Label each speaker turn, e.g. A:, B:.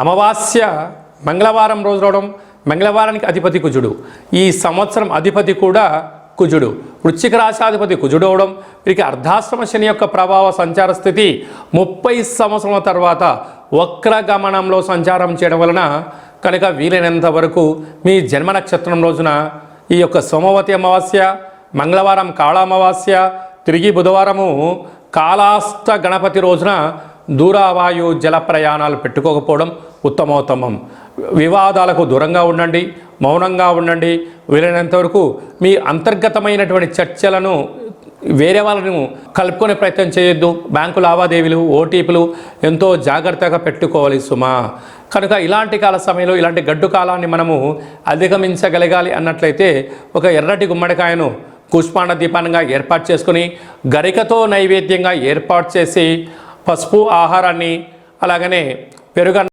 A: అమావాస్య మంగళవారం రోజు రావడం, మంగళవారానికి అధిపతి కుజుడు. ఈ సంవత్సరం అధిపతి కూడా కుజుడు. వృశ్చిక రాశాధిపతి కుజుడు అవడం, వీరికి అర్ధాశ్రమ శని యొక్క ప్రభావ సంచార స్థితి 30 సంవత్సరాల తర్వాత వక్ర గమనంలో సంచారం చేయడం వలన కనుక వీలైనంత వరకు మీ జన్మ నక్షత్రం రోజున ఈ యొక్క సోమవతి అమావాస్య, మంగళవారం కాళ అమావాస్య, తిరిగి బుధవారము కాళాష్ట గణపతి రోజున దూరవాయు జల ప్రయాణాలు పెట్టుకోకపోవడం ఉత్తమోత్తమం. వివాదాలకు దూరంగా ఉండండి, మౌనంగా ఉండండి. వీలైనంత వరకు మీ అంతర్గతమైనటువంటి చర్చలను వేరే వాళ్ళను కలుపుకునే ప్రయత్నం చేయొద్దు. బ్యాంకు లావాదేవీలు, ఓటీపీలు ఎంతో జాగ్రత్తగా పెట్టుకోవాలి సుమా. కనుక ఇలాంటి కాల సమయంలో ఇలాంటి గడ్డు కాలాన్ని మనము అధిగమించగలగాలి అన్నట్లయితే ఒక ఎర్రటి గుమ్మడికాయను కూష్మాండ దీపానంగా ఏర్పాటు చేసుకుని గరికతో నైవేద్యంగా ఏర్పాటు చేసి పసుపు ఆహారాన్ని అలాగనే పెరుగు